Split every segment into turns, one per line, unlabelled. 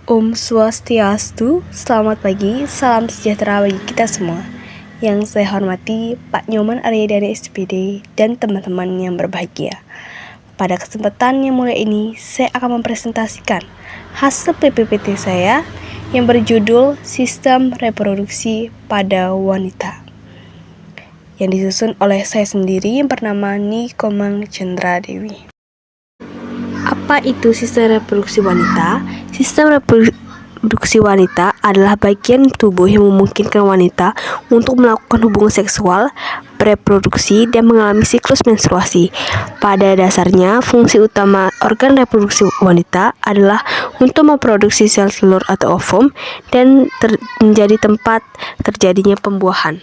Om Swastiastu, selamat pagi, salam sejahtera bagi kita semua. Yang saya hormati Pak Nyoman Aryadana SPD dan teman-teman yang berbahagia. Pada kesempatan yang mulia ini, saya akan mempresentasikan hasil PPPT saya yang berjudul Sistem Reproduksi pada Wanita, yang disusun oleh saya sendiri yang bernama Nikomang Chandra Dewi. Apa itu sistem reproduksi wanita? Sistem reproduksi wanita adalah bagian tubuh yang memungkinkan wanita untuk melakukan hubungan seksual, bereproduksi, dan mengalami siklus menstruasi. Pada dasarnya, fungsi utama organ reproduksi wanita adalah untuk memproduksi sel telur atau ovum dan menjadi tempat terjadinya pembuahan.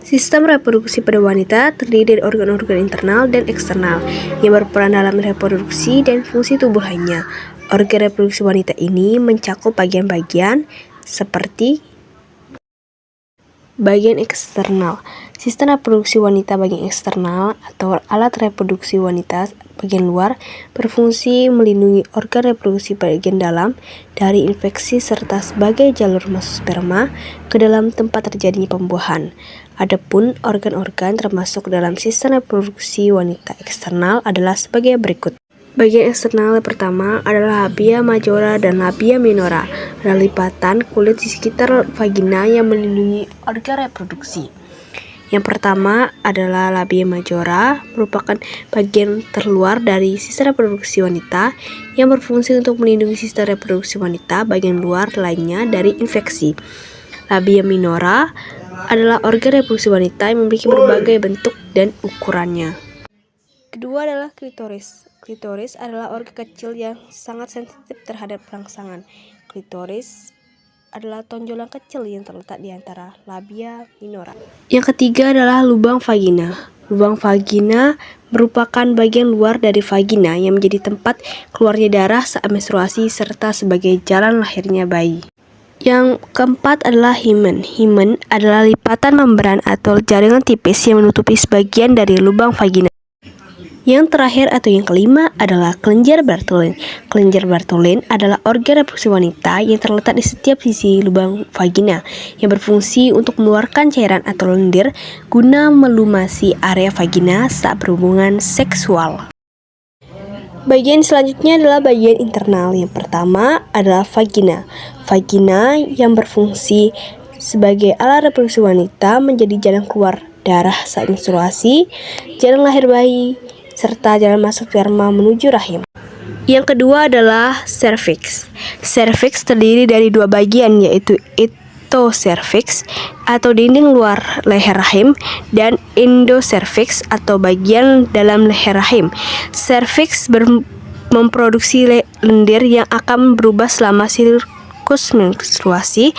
Sistem reproduksi pada wanita terdiri dari organ-organ internal dan eksternal yang berperan dalam reproduksi dan fungsi tubuh lainnya. Organ reproduksi wanita ini mencakup bagian-bagian seperti bagian eksternal. Sistem reproduksi wanita bagian eksternal atau alat reproduksi wanita bagian luar berfungsi melindungi organ reproduksi bagian dalam dari infeksi serta sebagai jalur masuk sperma ke dalam tempat terjadinya pembuahan. Adapun organ-organ termasuk dalam sistem reproduksi wanita eksternal adalah sebagai berikut. Bagian eksternal yang pertama adalah labia majora dan labia minora. Ada lipatan kulit di sekitar vagina yang melindungi organ reproduksi. Yang pertama adalah labia majora, merupakan bagian terluar dari sistem reproduksi wanita yang berfungsi untuk melindungi sistem reproduksi wanita bagian luar lainnya dari infeksi. Labia minora adalah organ reproduksi wanita yang memiliki berbagai bentuk dan ukurannya. Kedua adalah klitoris. Klitoris adalah organ kecil yang sangat sensitif terhadap rangsangan. Klitoris adalah tonjolan kecil yang terletak di antara labia minora. Yang ketiga adalah lubang vagina. Lubang vagina merupakan bagian luar dari vagina yang menjadi tempat keluarnya darah saat menstruasi serta sebagai jalan lahirnya bayi. Yang keempat adalah himen. Himen adalah lipatan membran atau jaringan tipis yang menutupi sebagian dari lubang vagina. Yang terakhir atau yang kelima adalah kelenjar Bartholin. Kelenjar Bartholin adalah organ reproduksi wanita yang terletak di setiap sisi lubang vagina yang berfungsi untuk mengeluarkan cairan atau lendir guna melumasi area vagina saat berhubungan seksual. Bagian selanjutnya adalah bagian internal. Yang pertama adalah vagina. Vagina yang berfungsi sebagai alat reproduksi wanita menjadi jalan keluar darah saat menstruasi, jalan lahir bayi, serta jalan masuk sperma menuju rahim. Yang kedua adalah serviks. Serviks terdiri dari dua bagian, yaitu ectocervix atau dinding luar leher rahim dan endocervix atau bagian dalam leher rahim. Serviks memproduksi lendir yang akan berubah selama siklus menstruasi.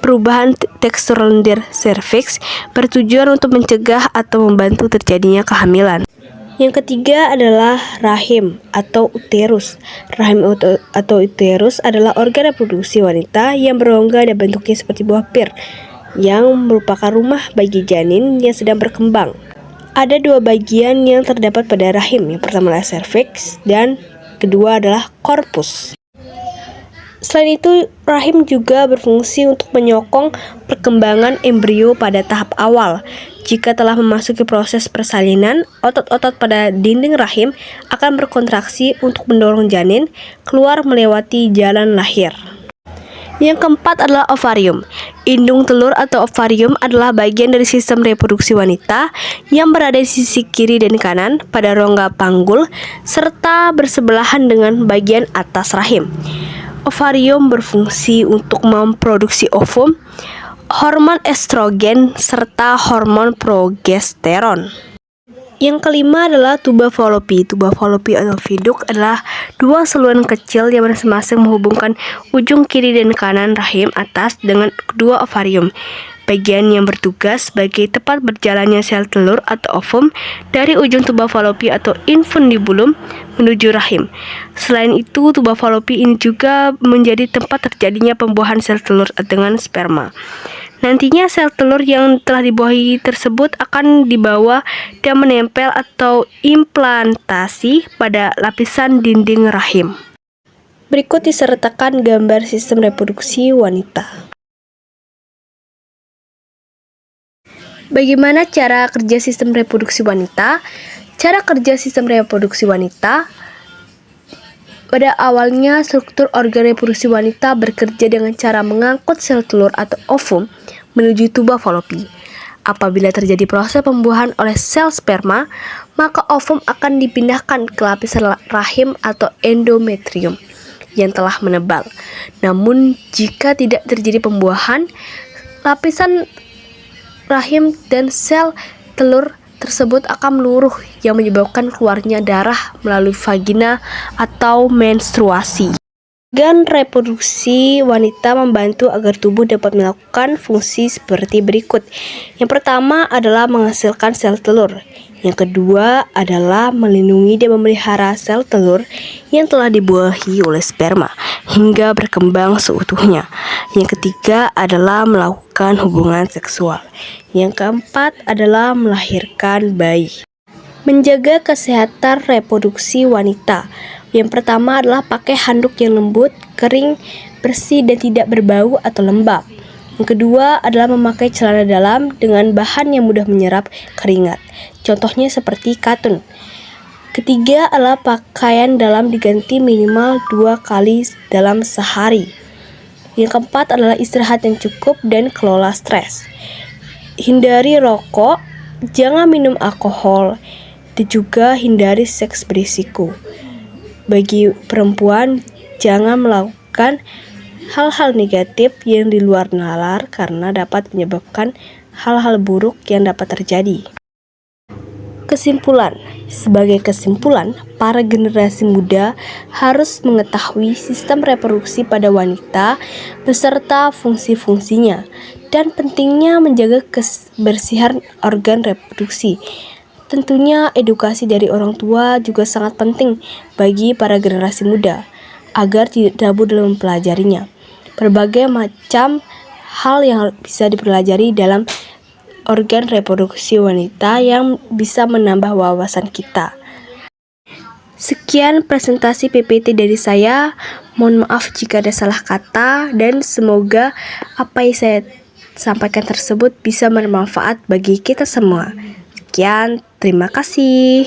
Perubahan tekstur lendir serviks bertujuan untuk mencegah atau membantu terjadinya kehamilan. Yang ketiga adalah rahim atau uterus. Rahim atau uterus adalah organ reproduksi wanita yang berongga dan bentuknya seperti buah pir, yang merupakan rumah bagi janin yang sedang berkembang. Ada dua bagian yang terdapat pada rahim. Yang pertama adalah serviks dan kedua adalah korpus. Selain itu, rahim juga berfungsi untuk menyokong perkembangan embrio pada tahap awal. Jika telah memasuki proses persalinan, otot-otot pada dinding rahim akan berkontraksi untuk mendorong janin keluar melewati jalan lahir. Yang keempat adalah ovarium. Indung telur atau ovarium adalah bagian dari sistem reproduksi wanita yang berada di sisi kiri dan kanan pada rongga panggul serta bersebelahan dengan bagian atas rahim. Ovarium berfungsi untuk memproduksi ovum, hormon estrogen, serta hormon progesteron. Yang kelima adalah tuba Fallopi. Tuba Fallopi atau viduk adalah dua saluran kecil yang masing-masing menghubungkan ujung kiri dan kanan rahim atas dengan kedua ovarium. Bagian yang bertugas sebagai tempat berjalannya sel telur atau ovum dari ujung tuba Fallopi atau infundibulum menuju rahim. Selain itu, tuba Fallopi ini juga menjadi tempat terjadinya pembuahan sel telur dengan sperma. Nantinya sel telur yang telah dibuahi tersebut akan dibawa dan menempel atau implantasi pada lapisan dinding rahim. Berikut disertakan gambar sistem reproduksi wanita. Bagaimana cara kerja sistem reproduksi wanita? Cara kerja sistem reproduksi wanita, pada awalnya struktur organ reproduksi wanita bekerja dengan cara mengangkut sel telur atau ovum menuju tuba falopi. Apabila terjadi proses pembuahan oleh sel sperma, maka ovum akan dipindahkan ke lapisan rahim atau endometrium yang telah menebal. Namun, jika tidak terjadi pembuahan, lapisan rahim dan sel telur tersebut akan meluruh yang menyebabkan keluarnya darah melalui vagina atau menstruasi. Organ reproduksi wanita membantu agar tubuh dapat melakukan fungsi seperti berikut. Yang pertama adalah menghasilkan sel telur. Yang kedua adalah melindungi dan memelihara sel telur yang telah dibuahi oleh sperma hingga berkembang seutuhnya. Yang ketiga adalah melakukan hubungan seksual. Yang keempat adalah melahirkan bayi. Menjaga kesehatan reproduksi wanita. Yang pertama adalah pakai handuk yang lembut, kering, bersih, dan tidak berbau atau lembab. Yang kedua adalah memakai celana dalam dengan bahan yang mudah menyerap keringat. Contohnya seperti katun. Ketiga adalah pakaian dalam diganti minimal 2 kali dalam sehari. Yang keempat adalah istirahat yang cukup dan kelola stres. Hindari rokok, jangan minum alkohol, dan juga hindari seks berisiko. Bagi perempuan, jangan melakukan hal-hal negatif yang di luar nalar karena dapat menyebabkan hal-hal buruk yang dapat terjadi. Kesimpulan. Sebagai kesimpulan, para generasi muda harus mengetahui sistem reproduksi pada wanita beserta fungsi-fungsinya dan pentingnya menjaga kebersihan organ reproduksi. Tentunya edukasi dari orang tua juga sangat penting bagi para generasi muda agar tidak tabu dalam mempelajarinya. Berbagai macam hal yang bisa dipelajari dalam organ reproduksi wanita yang bisa menambah wawasan kita. Sekian presentasi PPT dari saya. Mohon maaf jika ada salah kata dan semoga apa yang saya sampaikan tersebut bisa bermanfaat bagi kita semua. Sekian, terima kasih.